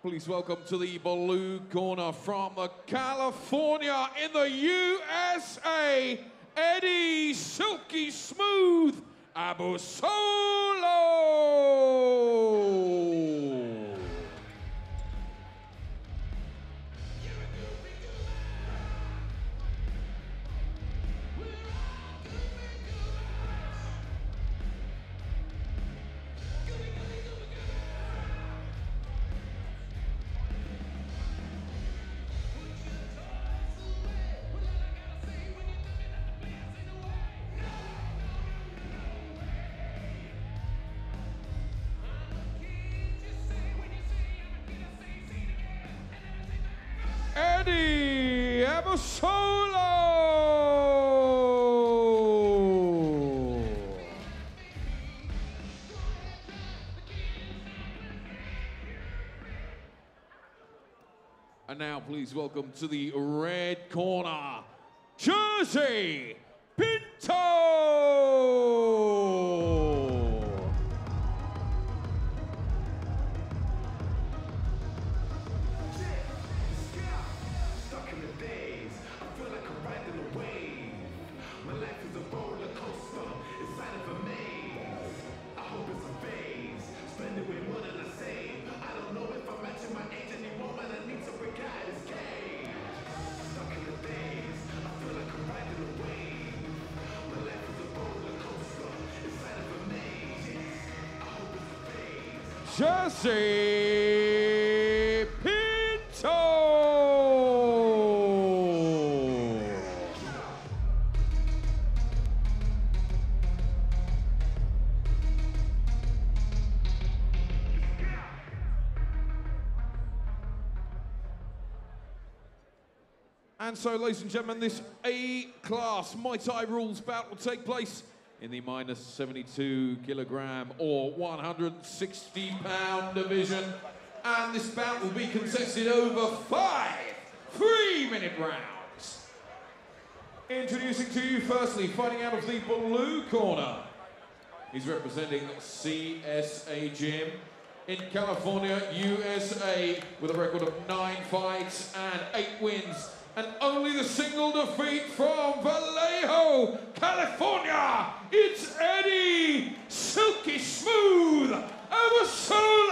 Please welcome to the blue corner from California in the USA, Eddie Silky Smooth Abasolo. Eddie Abasolo. And now please welcome to the red corner, Jersey Pinto. Jersey Pinto. And so, ladies and gentlemen, this A-class Muay Thai rules bout will take place in the minus 72 kilogram or 160 pound division. And this bout will be contested over 5 3-minute rounds. Introducing to you firstly, fighting out of the blue corner. He's representing CSA Gym in California, USA, with a record of 9 fights and 8 wins. And only the single defeat from Vallejo, California. It's Eddie Silky Smooth Abasolo.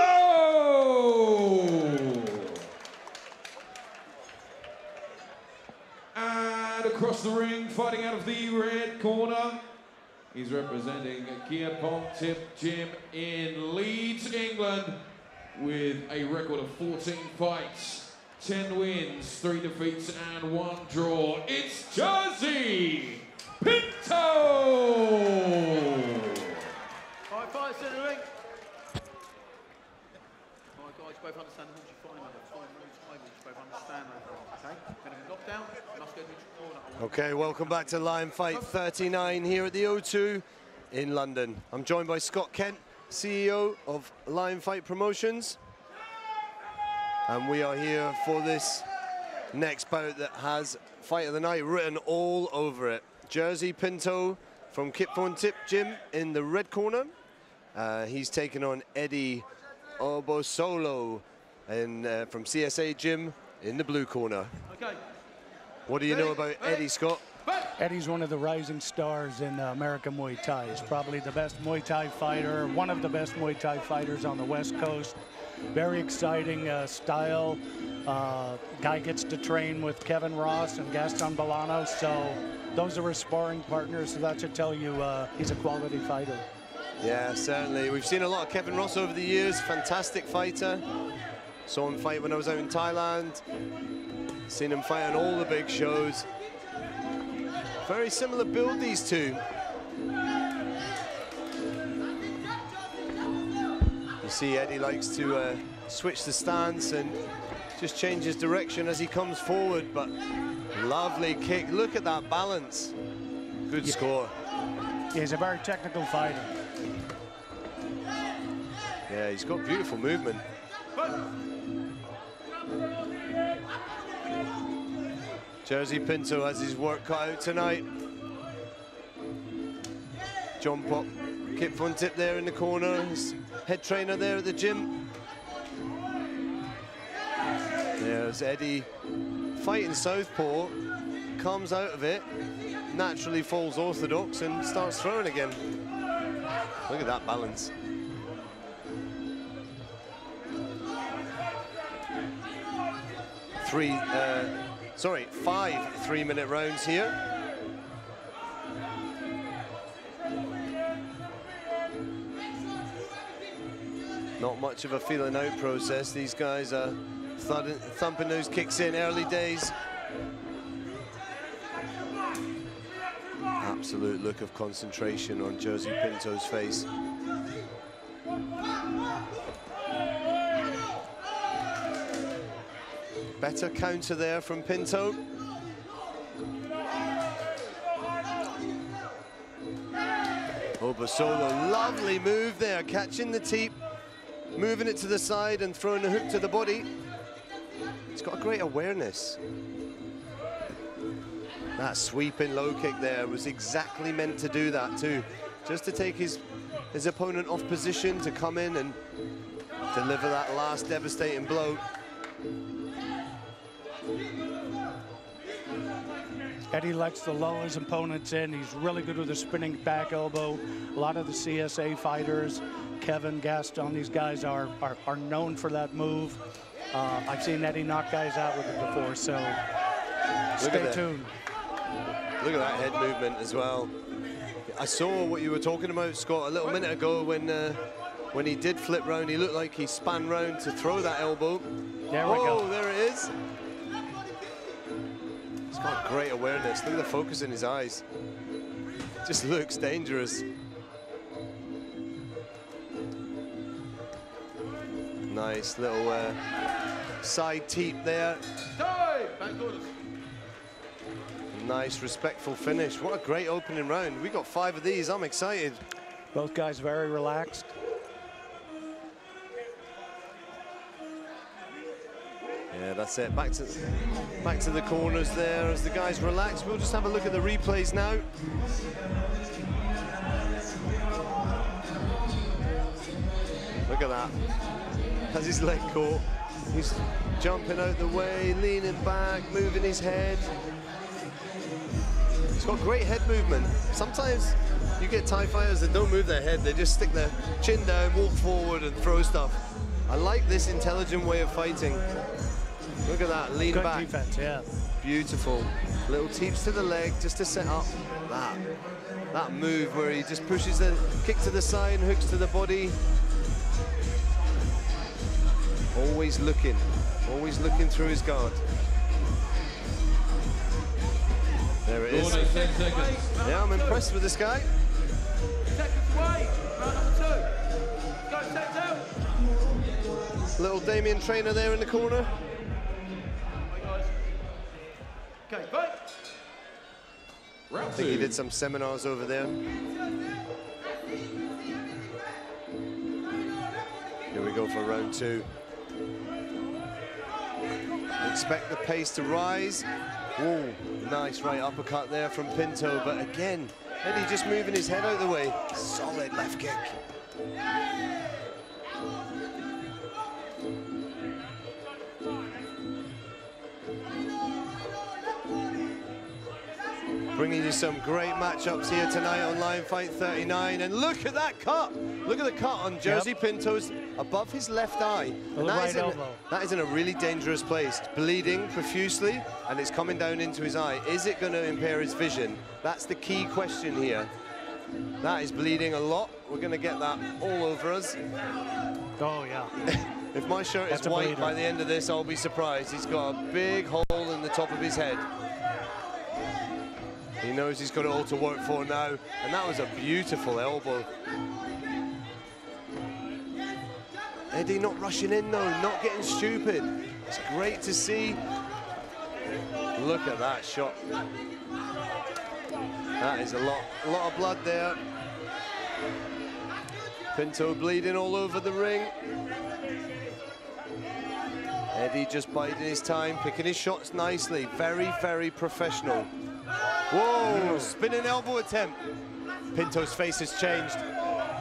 And across the ring, fighting out of the red corner, he's representing Pinto Gym in Leeds, England, with a record of 14 fights. 10 wins, 3 defeats, and 1 draw. It's Jersey Pinto! 5 fights in the ring. All right, guys, both understand the rules you find over. Time rules, high rules, both understand over. Okay? Going to be knocked down, must go to each corner. Okay, welcome back to Lion Fight 39 here at the O2 in London. I'm joined by Scott Kent, CEO of Lion Fight Promotions. And we are here for this next bout that has Fight of the Night written all over it. Jersey Pinto from Pinto Gym in the red corner. He's taken on Eddie Abasolo from CSA Gym in the blue corner. Okay. What do you know about Eddie, Scott? Eddie's one of the rising stars in American Muay Thai. He's probably the best Muay Thai fighter, one of the best Muay Thai fighters on the West Coast. Very exciting style. Guy gets to train with Kevin Ross and Gaston Bolanos, so those are his sparring partners, so that should tell you he's a quality fighter. Yeah, certainly. We've seen a lot of Kevin Ross over the years, fantastic fighter. Saw him fight when I was out in Thailand. Seen him fight on all the big shows. Very similar build, these two. You see Eddie likes to switch the stance and just change his direction as he comes forward, but lovely kick. Look at that balance. Good score. He's a very technical fighter. Yeah, he's got beautiful movement. Jersey Pinto has his work cut out tonight. John Pop, Kip Von Tip there in the corner, his head trainer there at the gym. There's Eddie fighting southpaw, comes out of it, naturally falls orthodox and starts throwing again. Look at that balance. Five 3-minute rounds here. Not much of a feeling out process. These guys are thumping those kicks in early days. Absolute look of concentration on Jersey Pinto's face. Better counter there from Pinto. Abasolo, lovely move there, catching the teep, moving it to the side and throwing the hook to the body. He's got a great awareness. That sweeping low kick there was exactly meant to do that too. Just to take his opponent off position, to come in and deliver that last devastating blow. Eddie likes to lull his opponents in. He's really good with a spinning back elbow. A lot of the CSA fighters, Kevin, Gaston, these guys are known for that move. I've seen Eddie knock guys out with it before, so stay tuned. Look at that head movement as well. I saw what you were talking about, Scott, a little minute ago when he did flip round. He looked like he span round to throw that elbow. There we go. Oh, there it is. He's got great awareness. Look at the focus in his eyes. Just looks dangerous. Nice little side teep there. Nice, respectful finish. What a great opening round. We got 5 of these. I'm excited. Both guys very relaxed. Yeah, that's it. Back to the corners there as the guys relax. We'll just have a look at the replays now. Look at that. Has his leg caught. He's jumping out the way, leaning back, moving his head. He's got great head movement. Sometimes you get Thai fighters that don't move their head. They just stick their chin down, walk forward and throw stuff. I like this intelligent way of fighting. Look at that, lean back. Good defense, yeah. Beautiful. Little teeps to the leg just to set up that move where he just pushes the kick to the side, hooks to the body. Always looking through his guard. There it is. Yeah, I'm impressed with this guy. Seconds away, round number 2. Go, set out. Little Damien Trainer there in the corner. Okay, right. I think he did some seminars over there. Here we go for round 2. Expect the pace to rise. Whoa, nice right uppercut there from Pinto, but again, Eddie just moving his head out of the way. Solid left kick. Bringing you some great matchups here tonight on Lion Fight 39, and look at that cut! Look at the cut on Jersey Pinto's above his left eye. And that is in a really dangerous place. It's bleeding profusely, and it's coming down into his eye. Is it going to impair his vision? That's the key question here. That is bleeding a lot. We're going to get that all over us. Oh, yeah. If my shirt is white by the end of this, I'll be surprised. He's got a big hole in the top of his head. He knows he's got it all to work for now, and that was a beautiful elbow. Eddie not rushing in though, not getting stupid. It's great to see. Look at that shot. That is a lot of blood there. Pinto bleeding all over the ring. Eddie just biding his time, picking his shots nicely. Very, very professional. Whoa, spinning elbow attempt. Pinto's face has changed.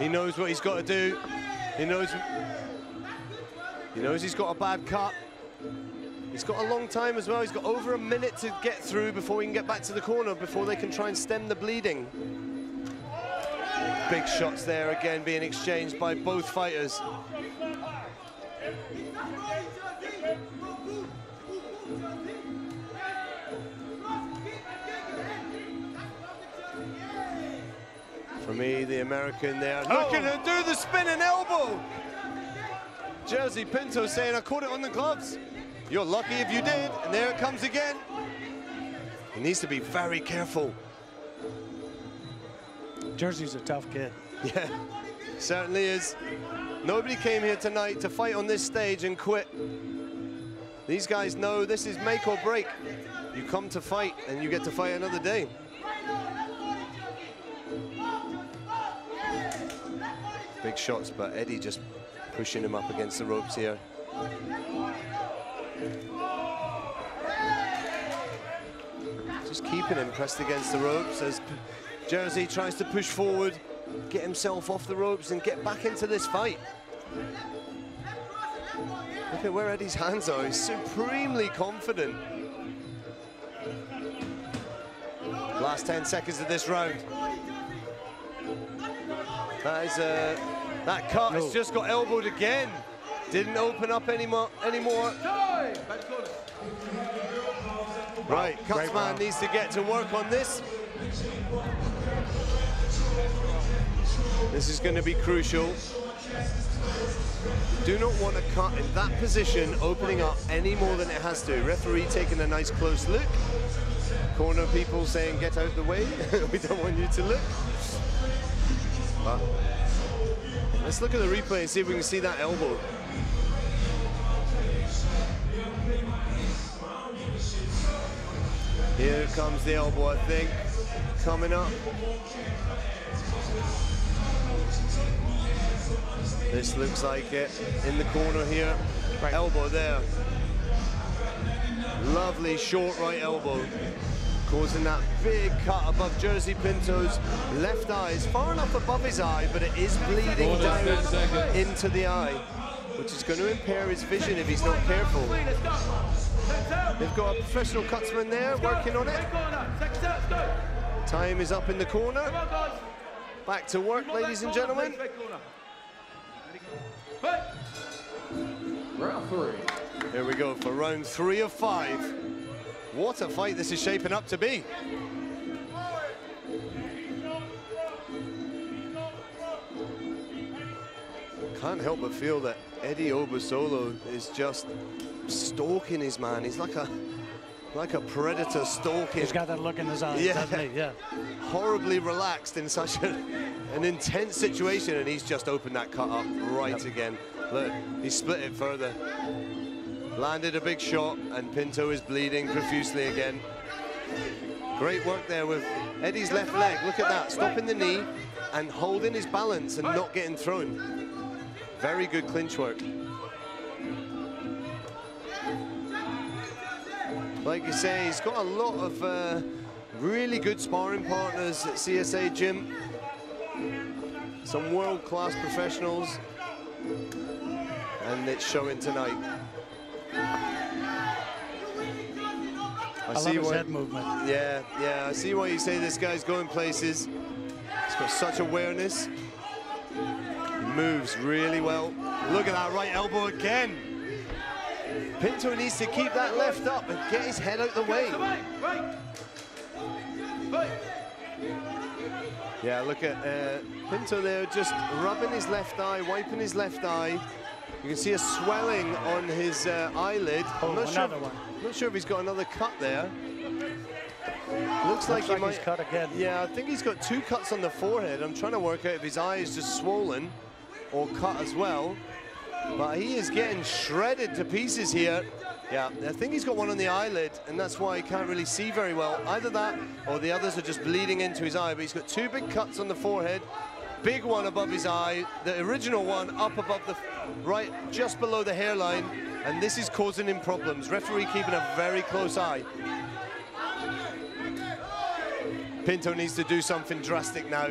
He knows what he's got to do. He knows he's got a bad cut. He's got a long time as well. He's got over a minute to get through before he can get back to the corner, before they can try and stem the bleeding. Big shots there again being exchanged by both fighters. For me, the American there, looking to do the spinning elbow. Jersey Pinto saying, I caught it on the gloves. You're lucky if you did, and there it comes again. He needs to be very careful. Jersey's a tough kid. Yeah, certainly is. Nobody came here tonight to fight on this stage and quit. These guys know this is make or break. You come to fight, and you get to fight another day. Big shots, but Eddie just pushing him up against the ropes here. Just keeping him pressed against the ropes as Jersey tries to push forward, get himself off the ropes and get back into this fight. Look at where Eddie's hands are. He's supremely confident. Last 10 seconds of this round. That is that cut has just got elbowed again. Didn't open up anymore. Right, Cutsman needs to get to work on this. This is going to be crucial. Do not want to cut in that position, opening up any more than it has to. Referee taking a nice close look. Corner people saying, get out the way. We don't want you to look. But let's look at the replay and see if we can see that elbow. Here comes the elbow, I think, coming up. This looks like it in the corner here. Right. Elbow there. Lovely short right elbow, causing that big cut above Jersey Pinto's left eye. It's far enough above his eye, but it is bleeding down into the eye, which is going to impair his vision if he's not careful. They've got a professional cutsman there working on it. Time is up in the corner. Back to work, ladies and gentlemen. Round 3. Here we go for round 3 of 5. What a fight this is shaping up to be. Can't help but feel that Eddie Abasolo is just stalking his man. He's like a predator stalking. He's got that look in his eyes, doesn't he? Yeah. Horribly relaxed in such an intense situation, and he's just opened that cut up right again. Look, he split it further. Landed a big shot, and Pinto is bleeding profusely again. Great work there with Eddie's left leg. Look at that, stopping the knee and holding his balance and not getting thrown. Very good clinch work. Like you say, he's got a lot of really good sparring partners at CSA Gym. Some world-class professionals. And it's showing tonight. I love his head movement. Yeah, I see why you say this guy's going places. He's got such awareness. He moves really well. Look at that right elbow again. Pinto needs to keep that left up and get his head out the way. Yeah, look at Pinto there, just rubbing his left eye, wiping his left eye. You can see a swelling on his eyelid. I'm not sure if he's got another cut there. Looks like he might. He's cut again. Yeah, I think he's got 2 cuts on the forehead. I'm trying to work out if his eye is just swollen or cut as well. But he is getting shredded to pieces here. Yeah, I think he's got one on the eyelid, and that's why he can't really see very well. Either that, or the others are just bleeding into his eye. But he's got 2 big cuts on the forehead. Big one above his eye, the original one up above the right, just below the hairline, and this is causing him problems. Referee keeping a very close eye. Pinto needs to do something drastic now.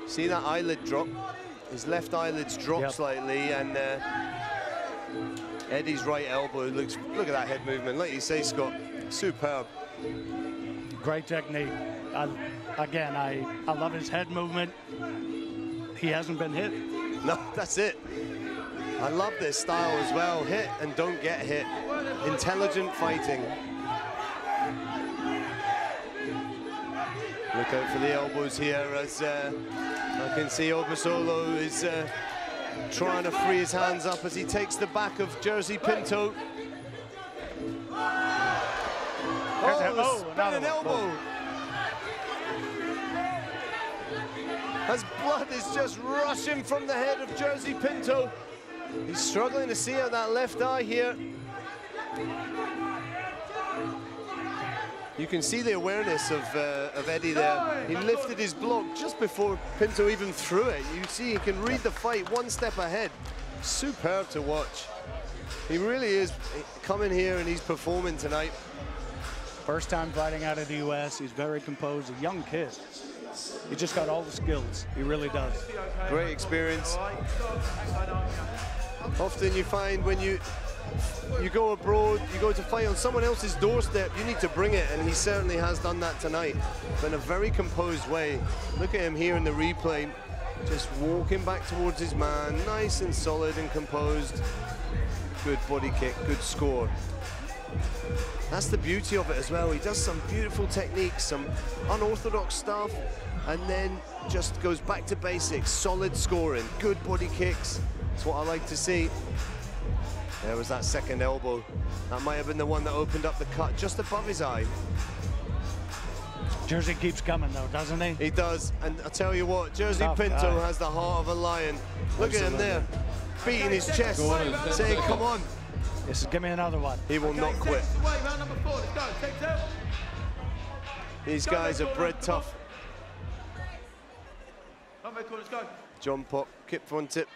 See that eyelid drop? His left eyelid's dropped slightly, and Eddie's right elbow looks, look at that head movement. Like you say, Scott, superb. Great technique. Again, I love his head movement. He hasn't been hit. No, that's it. I love this style as well. Hit and don't get hit. Intelligent fighting. Look out for the elbows here as I can see Abasolo is trying to free his hands up as he takes the back of Jersey Pinto. Oh, spinning elbow. As blood is just rushing from the head of Jersey Pinto. He's struggling to see out that left eye here. You can see the awareness of Eddie there. He lifted his block just before Pinto even threw it. You see he can read the fight one step ahead. Superb to watch. He really is coming here and he's performing tonight. First time fighting out of the US. He's very composed, a young kid. He just got all the skills. He really does. Great experience. Often you find when you go abroad, you go to fight on someone else's doorstep, you need to bring it, and he certainly has done that tonight, but in a very composed way. Look at him here in the replay, just walking back towards his man, nice and solid and composed. Good body kick, good score. That's the beauty of it as well. He does some beautiful techniques, some unorthodox stuff, and then just goes back to basics, solid scoring, good body kicks. That's what I like to see. There was that second elbow. That might have been the one that opened up the cut just above his eye. Jersey keeps coming though, doesn't he? He does, and I tell you what, Jersey Pinto has the heart of a lion. Look at him there, beating his chest, saying, come on. Yes, give me another one. He will not quit. These guys are bred tough. John Pop, Kip Von Tip,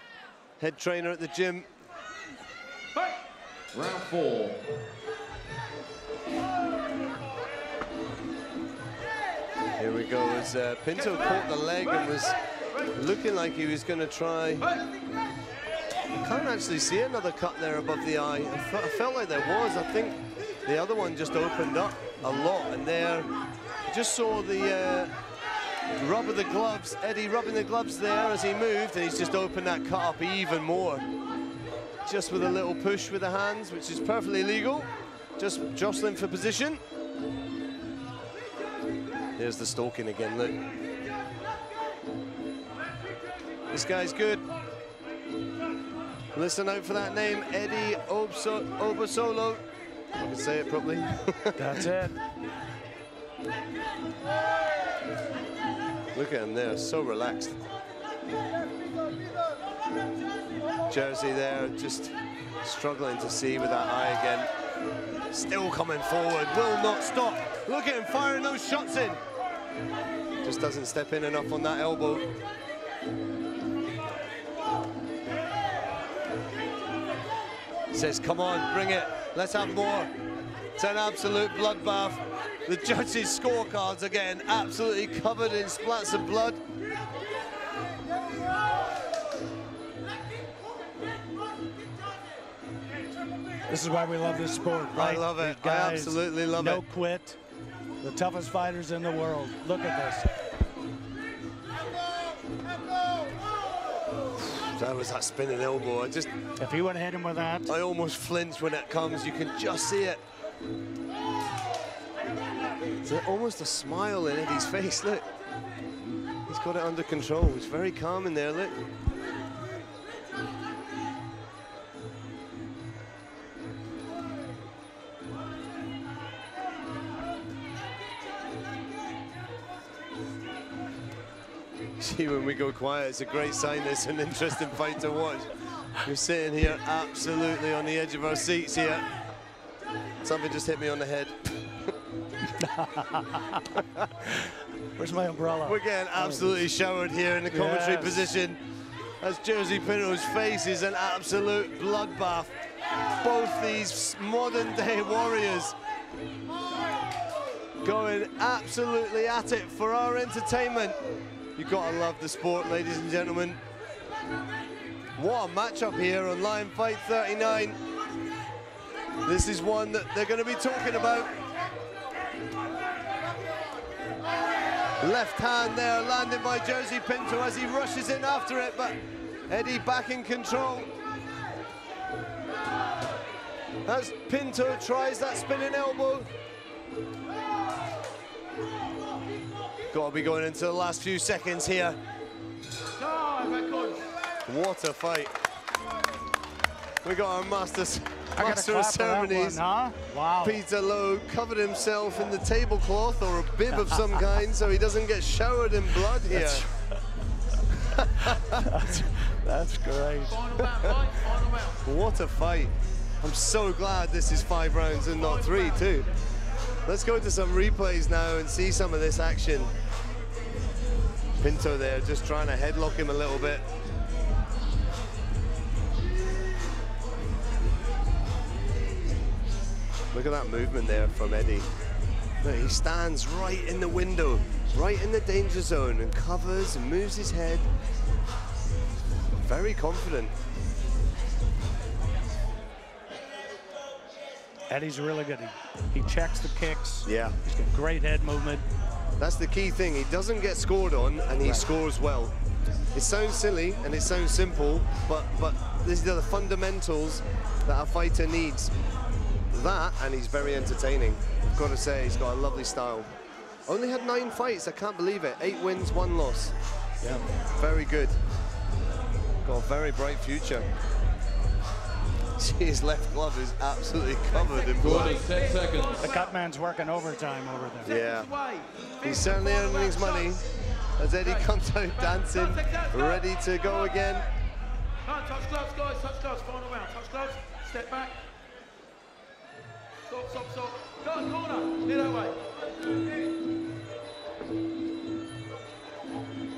head trainer at the gym. Round 4. Here we go, as Pinto caught the leg and was looking like he was going to try. I can't actually see another cut there above the eye. I felt like there was. I think the other one just opened up a lot, and there, just saw the rub of the gloves, Eddie rubbing the gloves there as he moved, and he's just opened that cut up even more. Just with a little push with the hands, which is perfectly legal. Just jostling for position. There's the stalking again, look. This guy's good. Listen out for that name, Eddie Abasolo. I can say it properly. That's it. Look at him there, so relaxed. Jersey there, just struggling to see with that eye again. Still coming forward, will not stop. Look at him firing those shots in. Just doesn't step in enough on that elbow. Says, come on, bring it, let's have more. It's an absolute bloodbath. The judges' scorecards again, absolutely covered in splats of blood. This is why we love this sport, right? I love it. Guys, I absolutely love it. No quit. The toughest fighters in the world. Look at this. That was that spinning elbow. If he would have hit him with that. I almost flinch when it comes. You can just see it. It's almost a smile in Eddie's face, look. He's got it under control. He's very calm in there, look. See, when we go quiet, it's a great sign. It's an interesting fight to watch. We're sitting here absolutely on the edge of our seats here. Something just hit me on the head. Where's my umbrella? We're getting absolutely showered here in the commentary position as Jersey Pinto's face is an absolute bloodbath. Both these modern-day warriors going absolutely at it for our entertainment. You've got to love the sport, ladies and gentlemen. What a matchup here on Lion Fight 39. This is one that they're going to be talking about. Left hand there, landed by Jersey Pinto as he rushes in after it, but Eddie back in control. As Pinto tries that spinning elbow. Got to be going into the last few seconds here. What a fight. We got our master of ceremonies. Huh? Wow. Peter Lowe covered himself in the tablecloth or a bib of some kind so he doesn't get showered in blood here. That's great. What a fight. I'm so glad this is 5 rounds and not 3 too. Let's go to some replays now and see some of this action. Pinto there just trying to headlock him a little bit. Look at that movement there from Eddie. Look, he stands right in the window, right in the danger zone, and covers and moves his head. Very confident. Eddie's really good. He checks the kicks. Yeah. He's got great head movement. That's the key thing. He doesn't get scored on, and he scores well. It sounds silly and it sounds simple, but these are the fundamentals that a fighter needs. That, and he's very entertaining. I've got to say, he's got a lovely style. Only had 9 fights, I can't believe it. 8 wins, 1 loss. Yeah, very good. Got a very bright future. See, his left glove is absolutely covered in blood. 10 seconds. The cut man's working overtime over there. Yeah, he's certainly earning his money as Eddie comes out dancing, ready to go again. Touch gloves, guys, touch gloves, final round. Touch gloves, step back. Stop, stop, stop. Go in corner, near that way.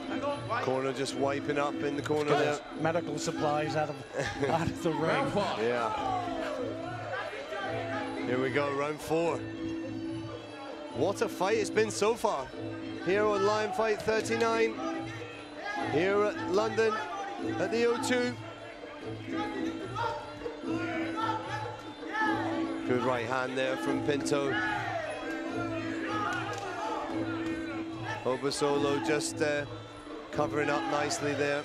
Hang on, wait. Corner just wiping up in the corner there. Medical supplies out of the ring. Yeah. Here we go, round 4. What a fight it's been so far. Here on Lion Fight 39. Here at London at the O2. Good right hand there from Pinto. Abasolo just covering up nicely there.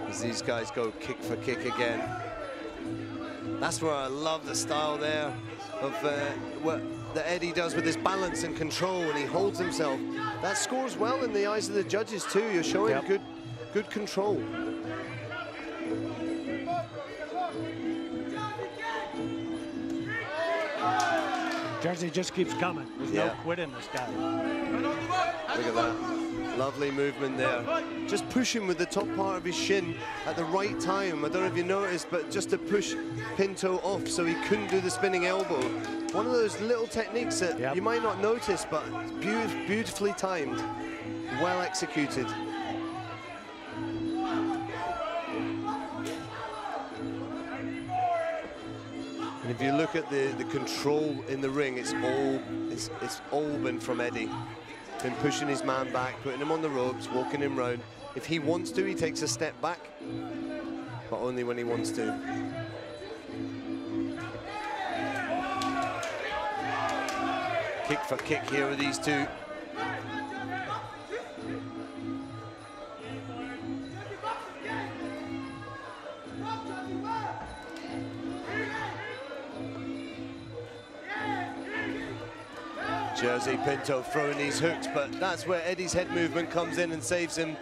As these guys go kick for kick again. That's where I love the style there of what that Eddie does with his balance and control when he holds himself. That scores well in the eyes of the judges too. You're showing good control. Jersey just keeps coming. There's no quitting this guy. Look at that. Lovely movement there. Just pushing with the top part of his shin at the right time. I don't know if you noticed, but just to push Pinto off so he couldn't do the spinning elbow. One of those little techniques that you might not notice, but beautifully timed. Well executed. And if you look at the control in the ring, it's all been from Eddie. Been pushing his man back, putting him on the ropes, walking him round. If he wants to, he takes a step back, but only when he wants to. Kick for kick here with these two. Jersey Pinto throwing these hooks, but that's where Eddie's head movement comes in and saves him.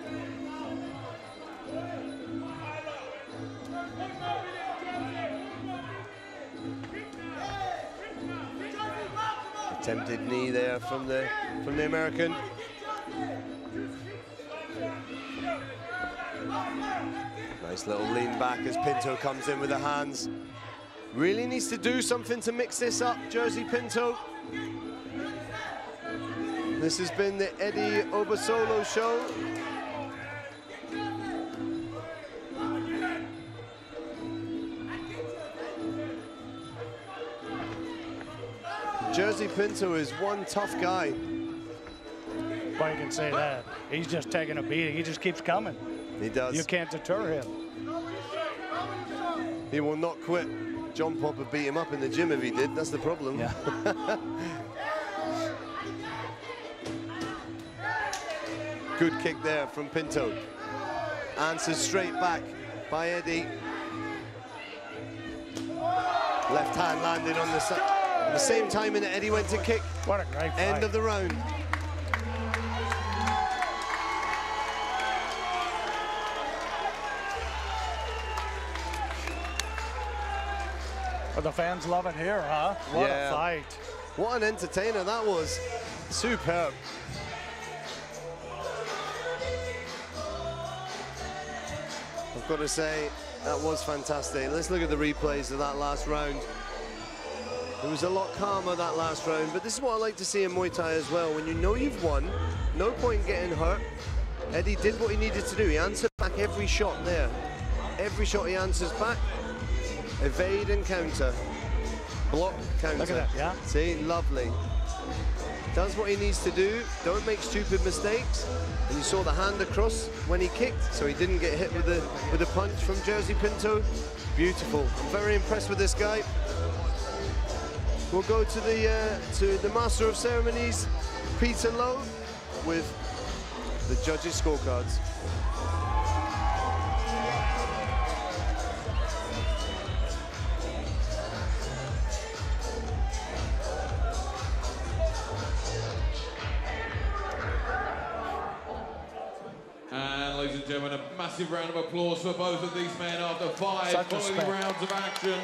Attempted knee there from the American. Nice little lean back as Pinto comes in with the hands. Really needs to do something to mix this up, Jersey Pinto. This has been the Eddie Abasolo show. Jersey Pinto is one tough guy. Well, you can say that. He's just taking a beating. He just keeps coming. He does. You can't deter him. He will not quit. John Popper beat him up in the gym if he did. That's the problem. Yeah. Good kick there from Pinto. Answers straight back by Eddie. Left hand landed on the side. At the same time, and Eddie went to kick. What a great fight. End of the round. Well, the fans love it here, huh? What Yeah. a fight. What an entertainer that was. Superb. I've got to say, that was fantastic. Let's look at the replays of that last round. It was a lot calmer that last round, but this is what I like to see in Muay Thai as well. When you know you've won, no point getting hurt. Eddie did what he needed to do. He answered back every shot there. Every shot he answers back. Evade and counter. Block, counter. Look at that, yeah. See, lovely. Does what he needs to do. Don't make stupid mistakes. And you saw the hand across when he kicked, so he didn't get hit with a punch from Jersey Pinto. Beautiful. I'm very impressed with this guy. We'll go to the Master of Ceremonies, Peter Lowe, with the judges' scorecards. And ladies and gentlemen, a massive round of applause for both of these men after 5 Such quality respect. rounds of action.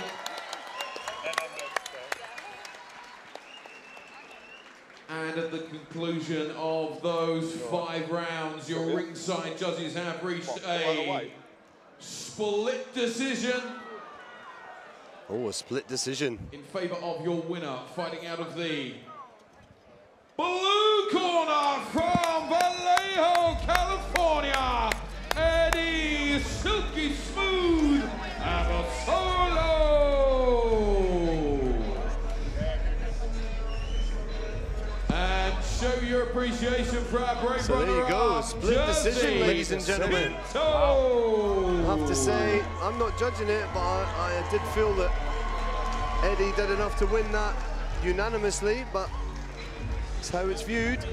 And at the conclusion of those 5 rounds, your ringside judges have reached a split decision Oh, a split decision. in favor of your winner, fighting out of the blue corner from Vallejo, California, Eddie Silky Smooth Abasolo. And show your appreciation for our brave So brother. there you go, of split Jersey, decision, ladies and gentlemen. Pinto. I have to say, I'm not judging it, but I did feel that Eddie did enough to win that unanimously, but it's how it's viewed.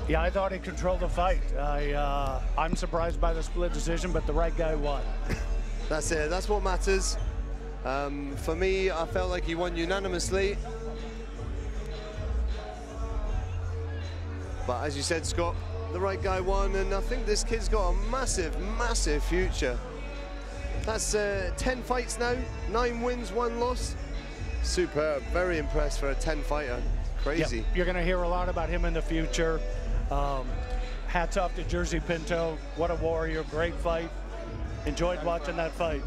Yeah, I thought he controlled the fight. I'm surprised by the split decision, but the right guy won. That's it, that's what matters. For me, I felt like he won unanimously. But as you said, Scott, the right guy won, and I think this kid's got a massive, massive future. That's 10 fights now, 9 wins, 1 loss. Superb, very impressed for a 10 fighter. Crazy. Yep, you're going to hear a lot about him in the future. Hats off to Jersey Pinto. What a warrior, great fight. Enjoyed watching that fight.